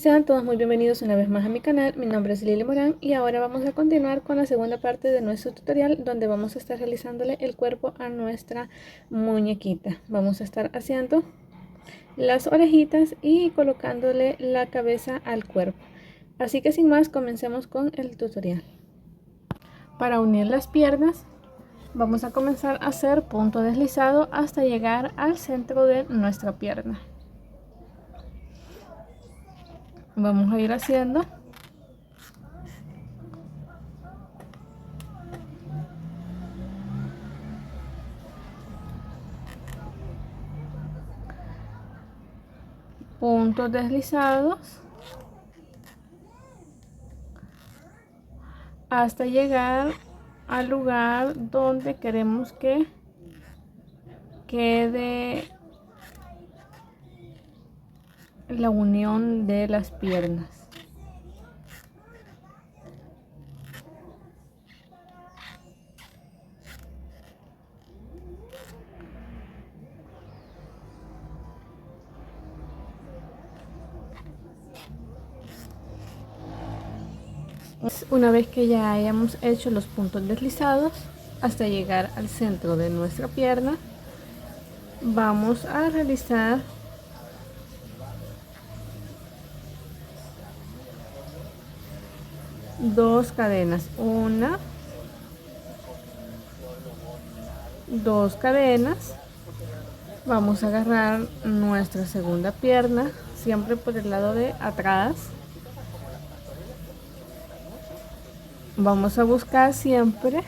Sean todos muy bienvenidos una vez más a mi canal. Mi nombre es Lili Morán y ahora vamos a continuar con la segunda parte de nuestro tutorial, donde vamos a estar realizándole el cuerpo a nuestra muñequita. Vamos a estar haciendo las orejitas y colocándole la cabeza al cuerpo. Así que sin más, comencemos con el tutorial. Para unir las piernas vamos a comenzar a hacer punto deslizado hasta llegar al centro de nuestra pierna. Vamos a ir haciendo puntos deslizados hasta llegar al lugar donde queremos que quede la unión de las piernas. Una vez que ya hayamos hecho los puntos deslizados hasta llegar al centro de nuestra pierna, vamos a realizar dos cadenas, una, dos cadenas. Vamos a agarrar nuestra segunda pierna siempre por el lado de atrás. Vamos a buscar siempre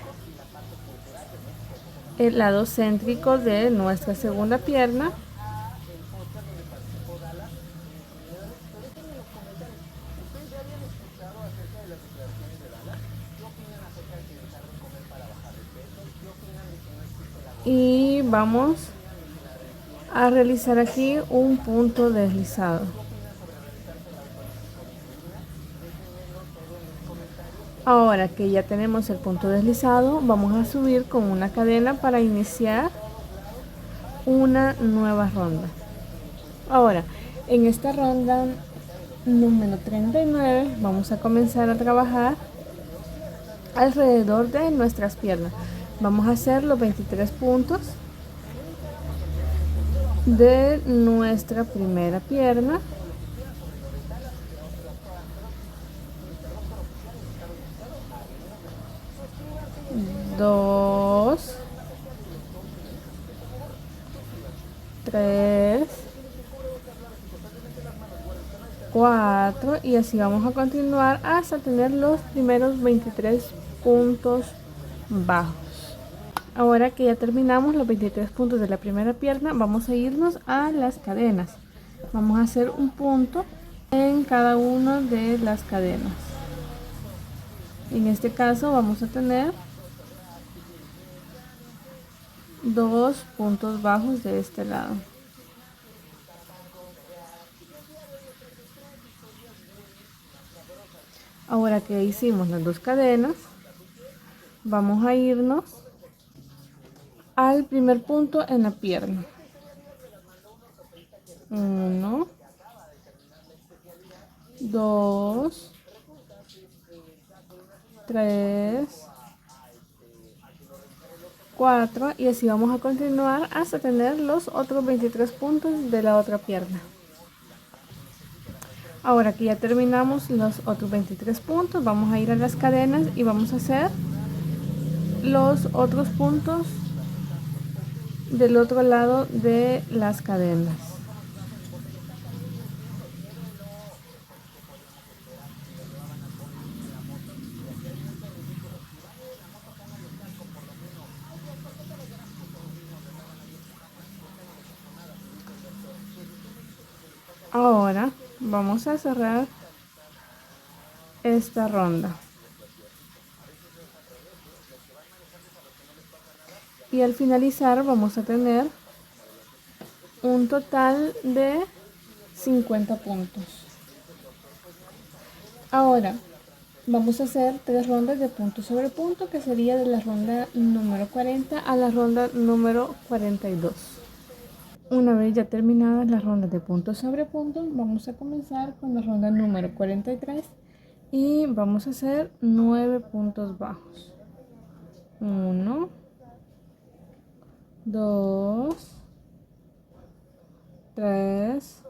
el lado céntrico de nuestra segunda pierna y vamos a realizar aquí un punto deslizado. Ahora que ya tenemos el punto deslizado, vamos a subir con una cadena para iniciar una nueva ronda. Ahora, en esta ronda número 39 vamos a comenzar a trabajar alrededor de nuestras piernas. Vamos a hacer los 23 puntos de nuestra primera pierna. Dos, tres, cuatro, y así vamos a continuar hasta tener los primeros 23 puntos bajos. Ahora que ya terminamos los 23 puntos de la primera pierna, vamos a irnos a las cadenas. Vamos a hacer un punto en cada una de las cadenas. En este caso vamos a tener dos puntos bajos de este lado. Ahora que hicimos las dos cadenas, vamos a irnos al primer punto en la pierna. 1, 2, 3, 4, y así vamos a continuar hasta tener los otros 23 puntos de la otra pierna. Ahora que ya terminamos los otros 23 puntos, vamos a ir a las cadenas y vamos a hacer los otros puntos del otro lado de las cadenas. Ahora vamos a cerrar esta ronda y al finalizar vamos a tener un total de 50 puntos. Ahora vamos a hacer 3 rondas de punto sobre punto, que sería de la ronda número 40 a la ronda número 42. Una vez ya terminadas las rondas de punto sobre punto, vamos a comenzar con la ronda número 43 y vamos a hacer 9 puntos bajos. 1, 2, 3,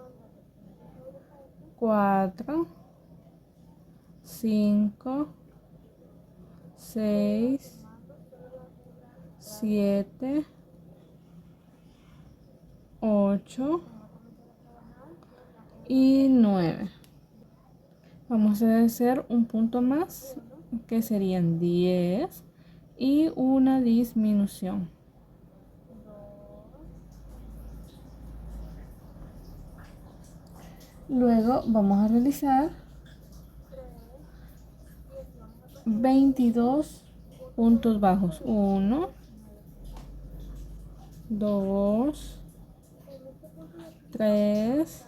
4, 5, 6, 7, 8 y 9. Vamos a hacer un punto más, que serían 10 y una disminución. Luego vamos a realizar 22 puntos bajos. 1, 2, 3,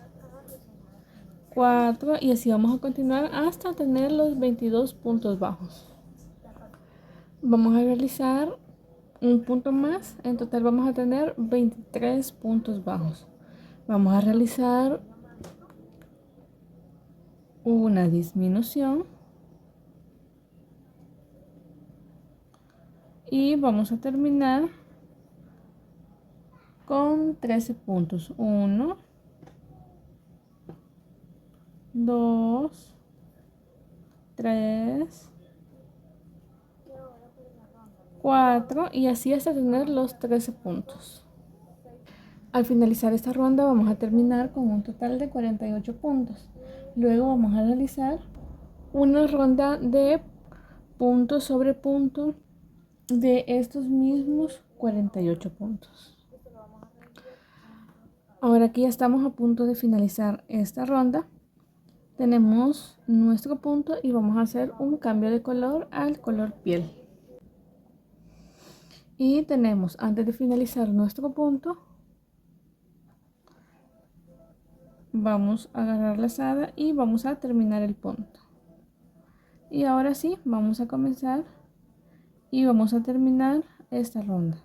4 y así vamos a continuar hasta tener los 22 puntos bajos. Vamos a realizar un punto más, en total vamos a tener 23 puntos bajos. Vamos a realizar una disminución y vamos a terminar con 13 puntos. 1, 2, 3, 4 y así hasta tener los 13 puntos. Al finalizar esta ronda vamos a terminar con un total de 48 puntos. Luego vamos a realizar una ronda de punto sobre punto de estos mismos 48 puntos. Ahora que ya estamos a punto de finalizar esta ronda, tenemos nuestro punto y vamos a hacer un cambio de color al color piel. Y tenemos, antes de finalizar nuestro punto, vamos a agarrar la lazada y vamos a terminar el punto. Y ahora sí, vamos a comenzar y vamos a terminar esta ronda.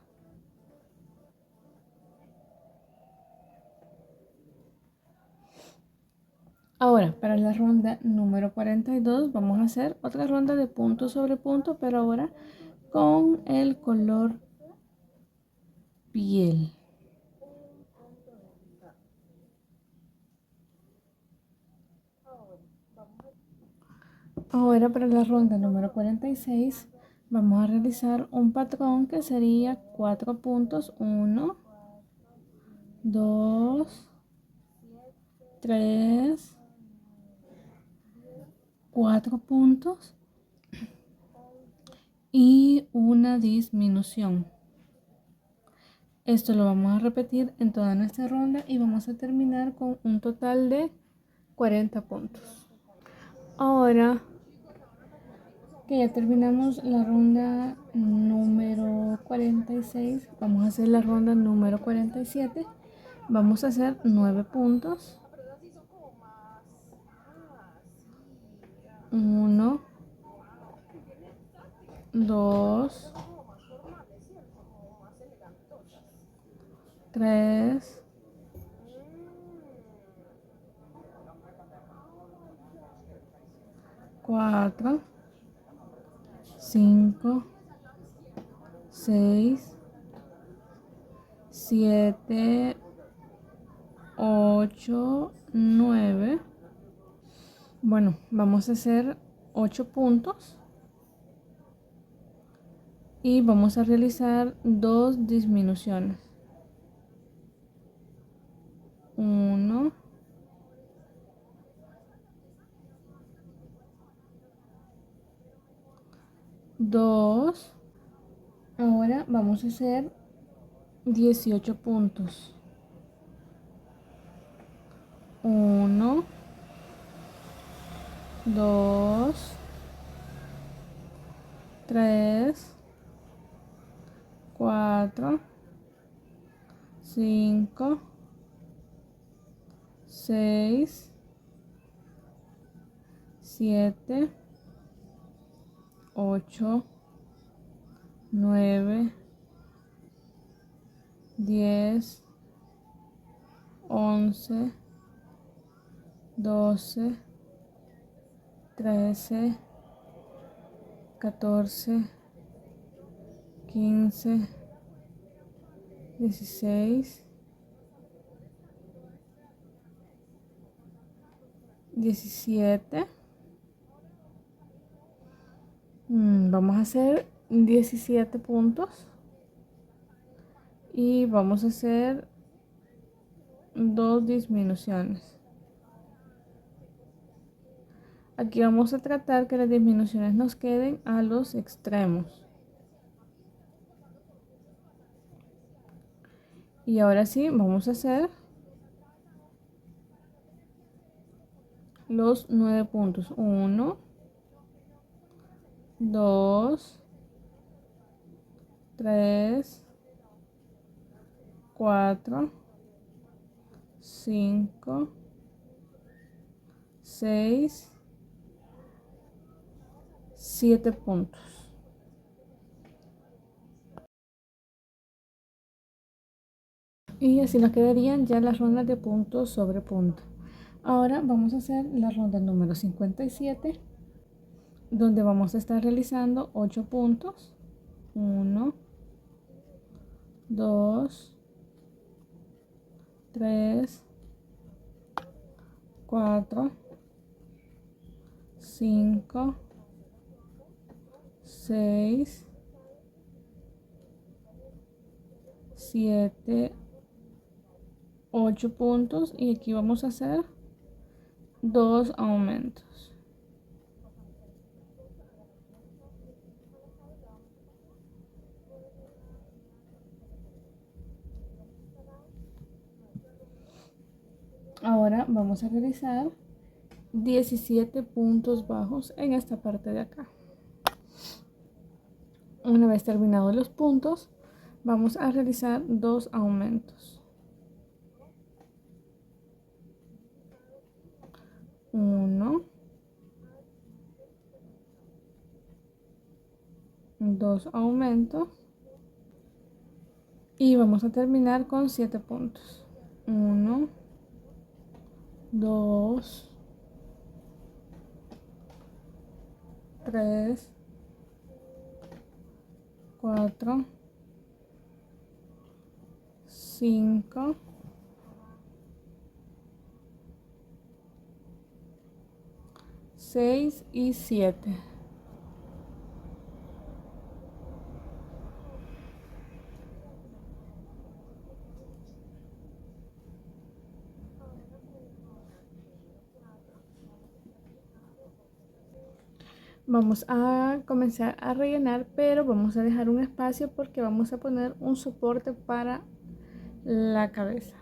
Ahora, para la ronda número 42, vamos a hacer otra ronda de punto sobre punto, pero ahora con el color piel. Ahora para la ronda número 46 vamos a realizar un patrón que sería 4 puntos. 1, 2, 3, 4 puntos y una disminución. Esto lo vamos a repetir en toda nuestra ronda y vamos a terminar con un total de 40 puntos. Ahora que ya terminamos la ronda número 46, vamos a hacer la ronda número 47. Vamos a hacer 9 puntos. 1, 2, 3, 4, 5, 6, 7, 8, 9. Bueno, vamos a hacer 8 puntos y vamos a realizar 2 disminuciones. 1, 2. Ahora vamos a hacer 18 puntos. 1, 2, 3, 4, 5, 6, 7, 8, 9, 10, 11, 12, 13, 14, 15, 16, 17. Vamos a hacer 17 puntos y vamos a hacer 2 disminuciones. Aquí vamos a tratar que las disminuciones nos queden a los extremos. Y ahora sí, vamos a hacer los 9 puntos. 1, 2, 3, 4, 5, 6, 7 puntos. Y así nos quedarían ya las rondas de punto sobre punto. Ahora vamos a hacer la ronda número 57, donde vamos a estar realizando 8 puntos. 1, 2, 3, 4, 5, 6, 7, 8 puntos, y aquí vamos a hacer 2 aumentos. Ahora vamos a realizar 17 puntos bajos en esta parte de acá. Una vez terminados los puntos, vamos a realizar 2 aumentos. 1, 2 aumentos, y vamos a terminar con 7 puntos. 1, 2, 3, 4, 5, 6 y 7. Vamos a comenzar a rellenar, pero vamos a dejar un espacio porque vamos a poner un soporte para la cabeza.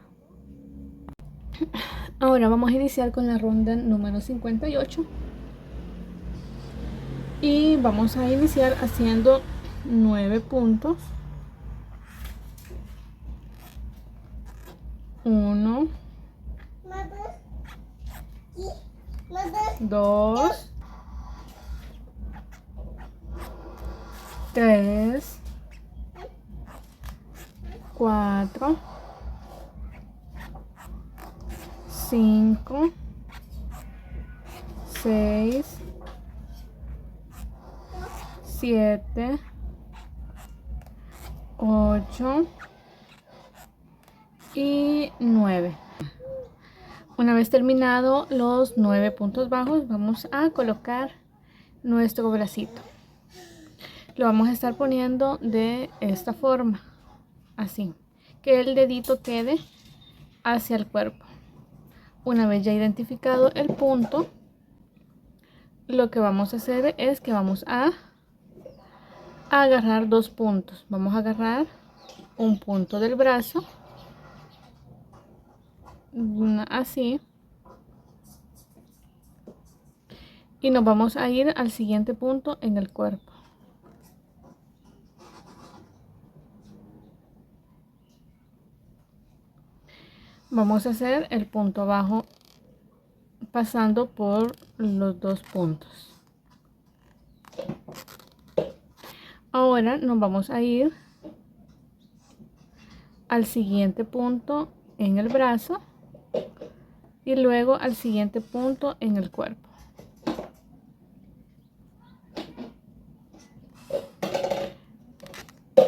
Ahora vamos a iniciar con la ronda número 58 y vamos a iniciar haciendo 9 puntos. 1, 2, 3, 4, 5, 6, 7, 8 y 9. Una vez terminado los 9 puntos bajos, vamos a colocar nuestro bracito. Lo vamos a estar poniendo de esta forma, así, que el dedito quede hacia el cuerpo. Una vez ya identificado el punto, lo que vamos a hacer es que vamos a agarrar 2 puntos. Vamos a agarrar un punto del brazo, así, y nos vamos a ir al siguiente punto en el cuerpo. Vamos a hacer el punto abajo pasando por los 2 puntos. Ahora nos vamos a ir al siguiente punto en el brazo y luego al siguiente punto en el cuerpo.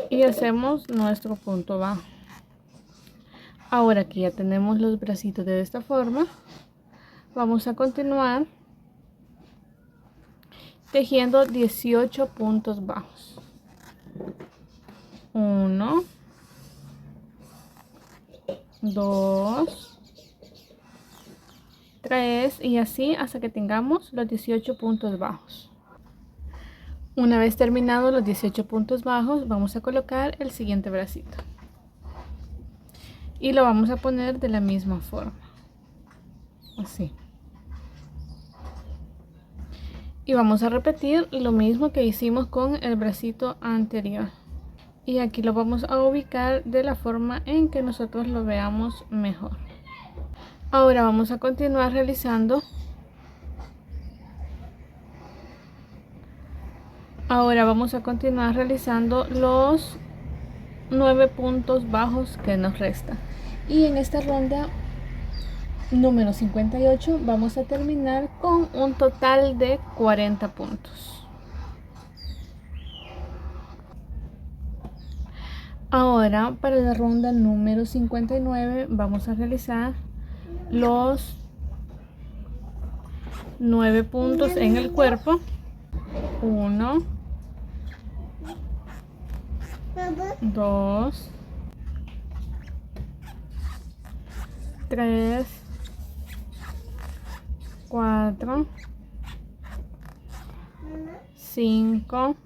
Y hacemos nuestro punto bajo. Ahora que ya tenemos los bracitos de esta forma, vamos a continuar tejiendo 18 puntos bajos. 1, 2, 3 y así hasta que tengamos los 18 puntos bajos. Una vez terminados los 18 puntos bajos, vamos a colocar el siguiente bracito y lo vamos a poner de la misma forma, así. Y vamos a repetir lo mismo que hicimos con el bracito anterior. Y aquí lo vamos a ubicar de la forma en que nosotros lo veamos mejor. Ahora vamos a continuar realizando. Los 9 puntos bajos que nos restan. Y en esta ronda número 58 vamos a terminar con un total de 40 puntos. Ahora para la ronda número 59 vamos a realizar los 9 puntos en el cuerpo. 1, 2, 3, 4, 5,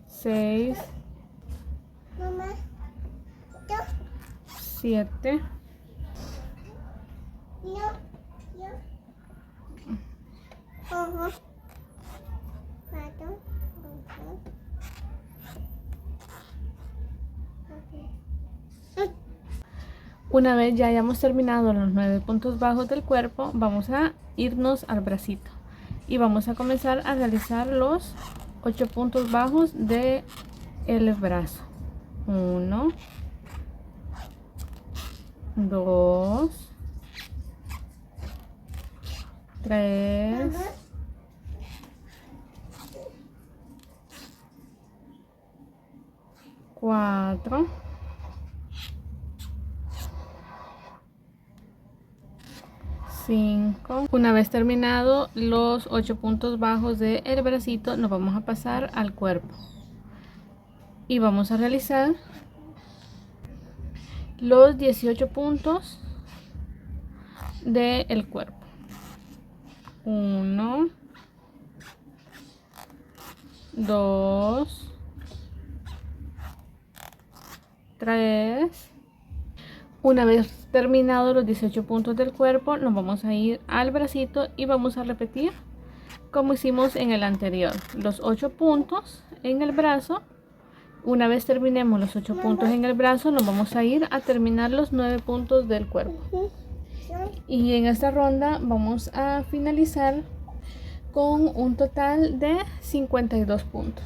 6, 7, 8. Una vez ya hayamos terminado los 9 puntos bajos del cuerpo, vamos a irnos al bracito y vamos a comenzar a realizar los 8 puntos bajos del brazo. 1, 2, 3, 4, 5. Una vez terminado los 8 puntos bajos del bracito, nos vamos a pasar al cuerpo y vamos a realizar los 18 puntos del cuerpo. 1, 2, 3. Una vez terminados los 18 puntos del cuerpo, nos vamos a ir al bracito y vamos a repetir como hicimos en el anterior, los 8 puntos en el brazo. Una vez terminemos los 8 puntos en el brazo, nos vamos a ir a terminar los 9 puntos del cuerpo. Y en esta ronda vamos a finalizar con un total de 52 puntos.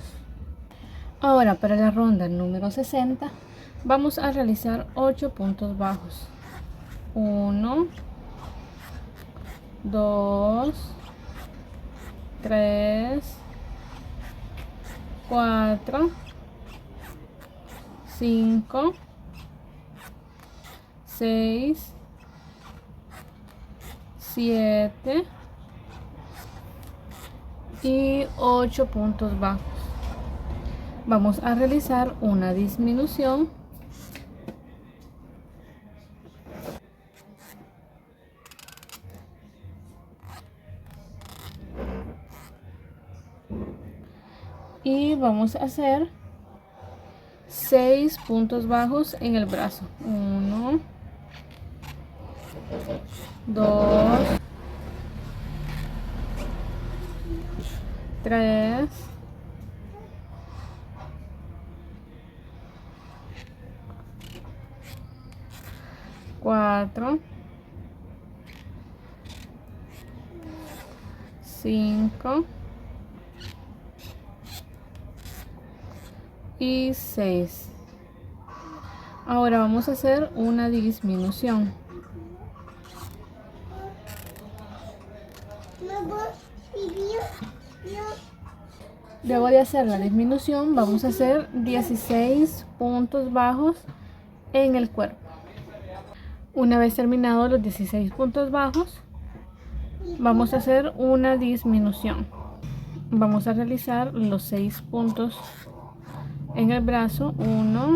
Ahora para la ronda número 60 vamos a realizar 8 puntos bajos. 1, 2, 3, 4, 5, 6, 7 y 8 puntos bajos. Vamos a realizar una disminución y vamos a hacer 6 puntos bajos en el brazo. 1, 2, 3, 4, 5 y 6. Ahora vamos a hacer una disminución. Luego de hacer la disminución, vamos a hacer 16 puntos bajos en el cuerpo. Una vez terminados los 16 puntos bajos, vamos a hacer una disminución. Vamos a realizar los 6 puntos en el brazo. 1,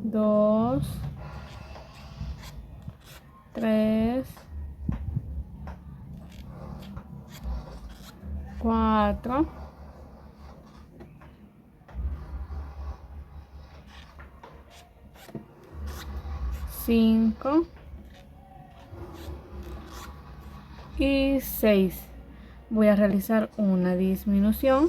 2, 3, 4, 5 y 6. Voy a realizar una disminución.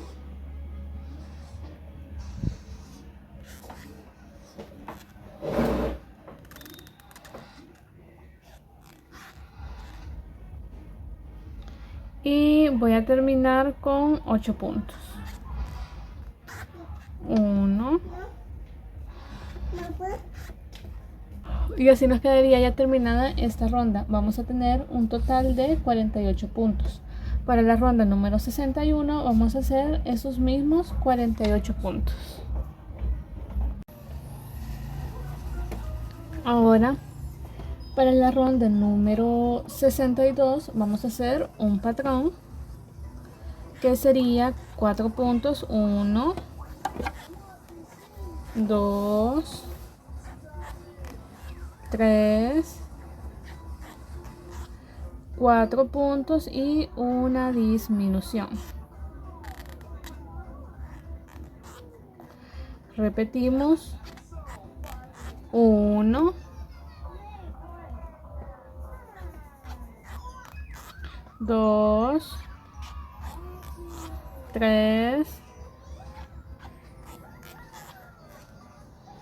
Y voy a terminar con 8 puntos. 1. Y así nos quedaría ya terminada esta ronda. Vamos a tener un total de 48 puntos. Para la ronda número 61 vamos a hacer esos mismos 48 puntos. Ahora, para la ronda número 62 vamos a hacer un patrón que sería 4 puntos. 1, 2, 3, 4 puntos y una disminución. Repetimos. 1, 2, 3,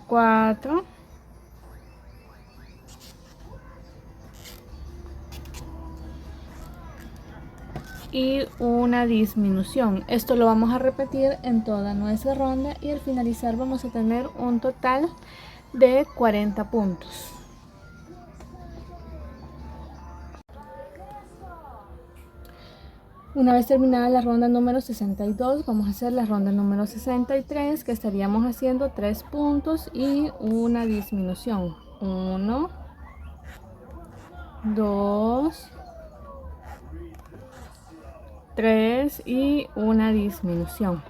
4, y una disminución. Esto lo vamos a repetir en toda nuestra ronda y al finalizar vamos a tener un total de 40 puntos. Una vez terminada la ronda número 62, vamos a hacer la ronda número 63, que estaríamos haciendo 3 puntos y una disminución. 1, 2, 3 y una disminución.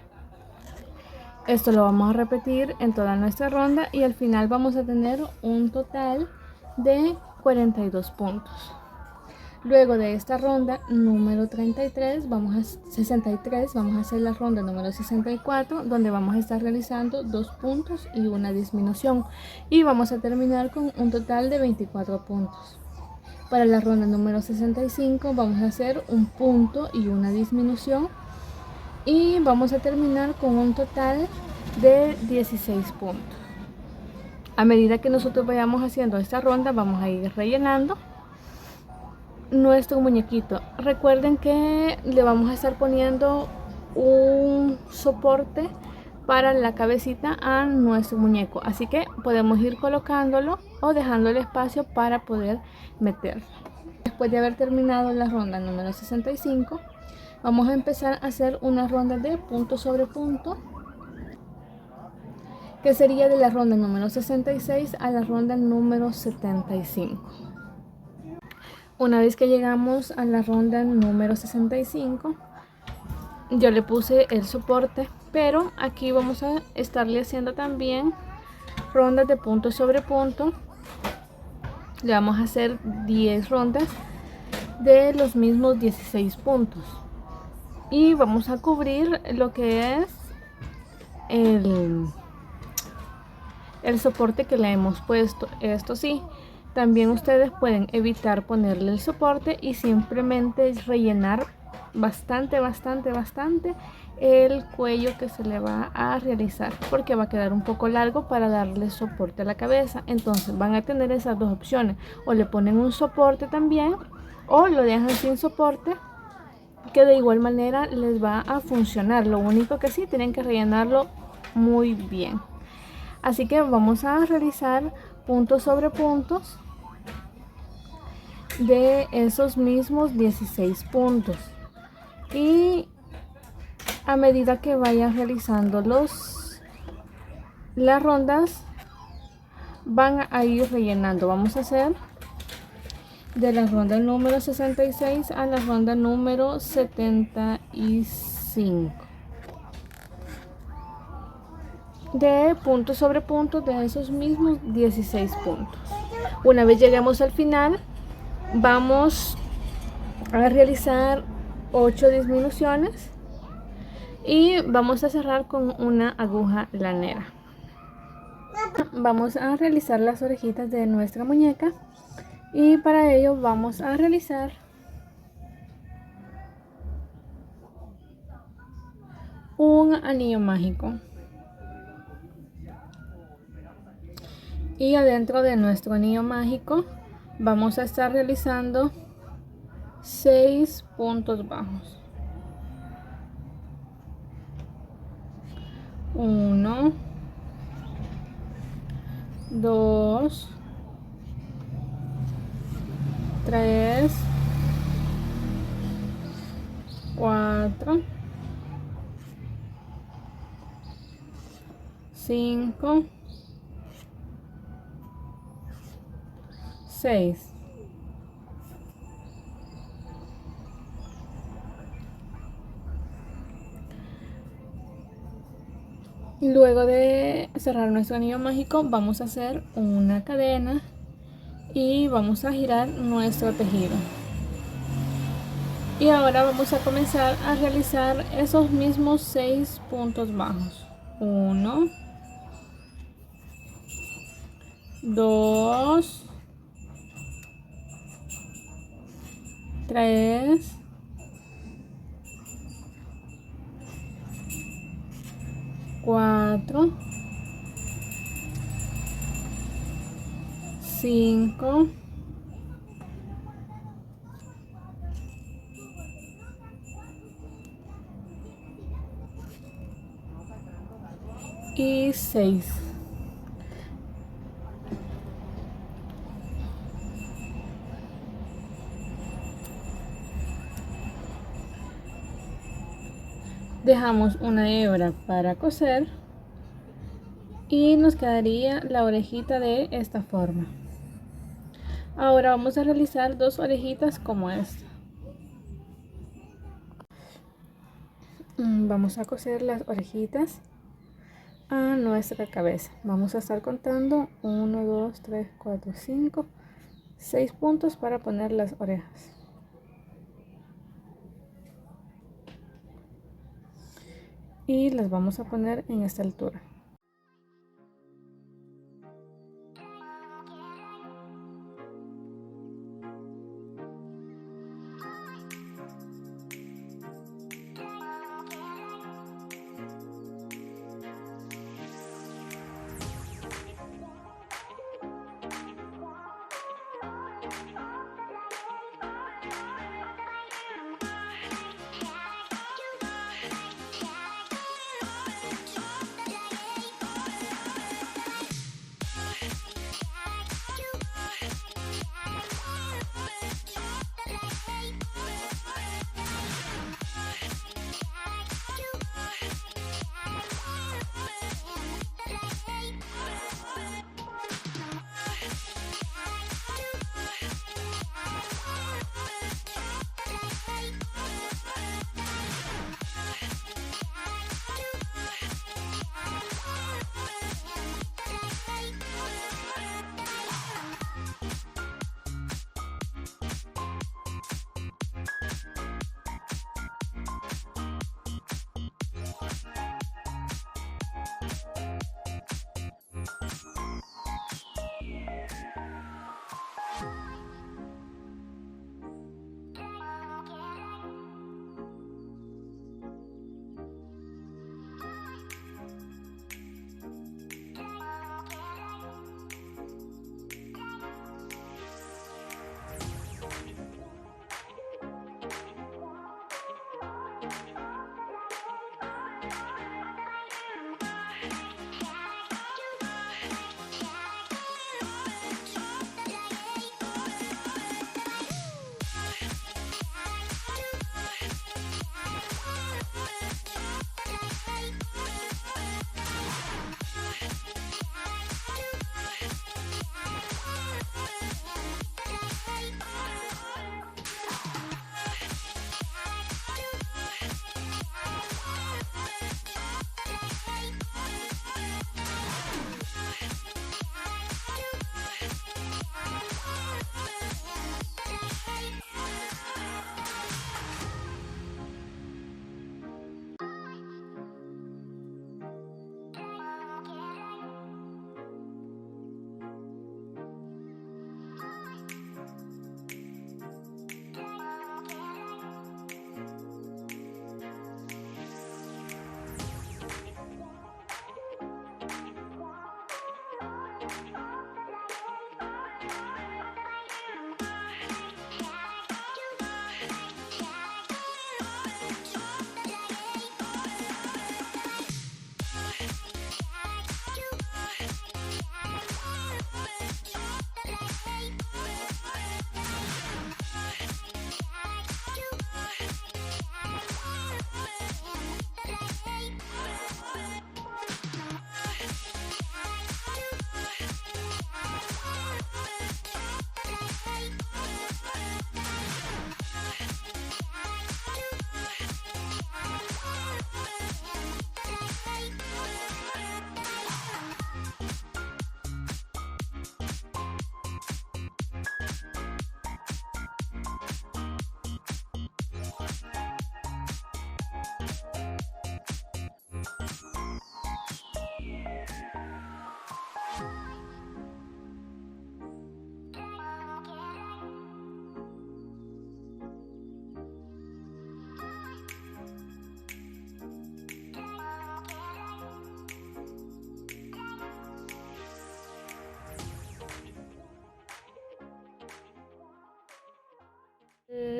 Esto lo vamos a repetir en toda nuestra ronda y al final vamos a tener un total de 42 puntos. Luego de esta ronda número 63, 63, vamos a hacer la ronda número 64, donde vamos a estar realizando 2 puntos y una disminución. Y vamos a terminar con un total de 24 puntos. Para la ronda número 65 vamos a hacer un punto y una disminución. Y vamos a terminar con un total de 16 puntos. A medida que nosotros vayamos haciendo esta ronda, vamos a ir rellenando nuestro muñequito. Recuerden que le vamos a estar poniendo un soporte para la cabecita a nuestro muñeco, así que podemos ir colocándolo o dejando el espacio para poder meterlo. Después de haber terminado la ronda número 65, vamos a empezar a hacer una ronda de punto sobre punto, que sería de la ronda número 66 a la ronda número 75. Una vez que llegamos a la ronda número 65, yo le puse el soporte, pero aquí vamos a estarle haciendo también rondas de punto sobre punto. Le vamos a hacer 10 rondas de los mismos 16 puntos. Y vamos a cubrir lo que es el soporte que le hemos puesto. Esto sí, también ustedes pueden evitar ponerle el soporte y simplemente rellenar bastante el cuello que se le va a realizar, porque va a quedar un poco largo para darle soporte a la cabeza. Entonces van a tener esas dos opciones: o le ponen un soporte también o lo dejan sin soporte, que de igual manera les va a funcionar. Lo único que sí, tienen que rellenarlo muy bien. Así que vamos a realizar puntos sobre puntos de esos mismos 16 puntos. Y a medida que vayas realizando las rondas, van a ir rellenando. Vamos a hacer de la ronda número 66 a la ronda número 75. De punto sobre punto de esos mismos 16 puntos. Una vez lleguemos al final, vamos a realizar 8 disminuciones y vamos a cerrar con una aguja lanera. Vamos a realizar las orejitas de nuestra muñeca y para ello vamos a realizar un anillo mágico. Y adentro de nuestro anillo mágico vamos a estar realizando 6 puntos bajos. 1, 2, 3, 4, 5, 6. Luego de cerrar nuestro anillo mágico, vamos a hacer una cadena y vamos a girar nuestro tejido. Y ahora vamos a comenzar a realizar esos mismos 6 puntos bajos. 1, 2, 3, 4, 5, 6. Dejamos una hebra para coser y nos quedaría la orejita de esta forma. Ahora vamos a realizar 2 orejitas como esta. Vamos a coser las orejitas a nuestra cabeza. Vamos a estar contando 1, 2, 3, 4, 5, 6 puntos para poner las orejas. Y las vamos a poner en esta altura.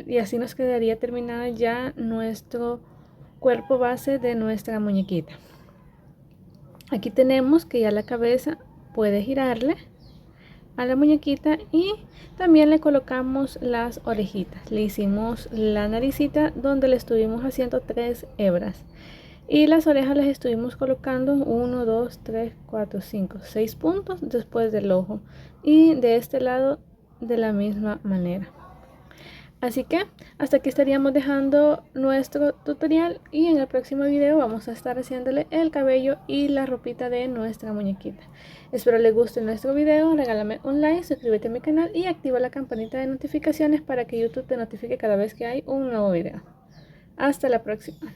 Y así nos quedaría terminado ya nuestro cuerpo base de nuestra muñequita. Aquí tenemos que ya la cabeza puede girarle a la muñequita y también le colocamos las orejitas. Le hicimos la naricita donde le estuvimos haciendo 3 hebras y las orejas las estuvimos colocando 1, 2, 3, 4, 5, 6 puntos después del ojo y de este lado de la misma manera. Así que hasta aquí estaríamos dejando nuestro tutorial y en el próximo video vamos a estar haciéndole el cabello y la ropita de nuestra muñequita. Espero les guste nuestro video, regálame un like, suscríbete a mi canal y activa la campanita de notificaciones para que YouTube te notifique cada vez que hay un nuevo video. Hasta la próxima.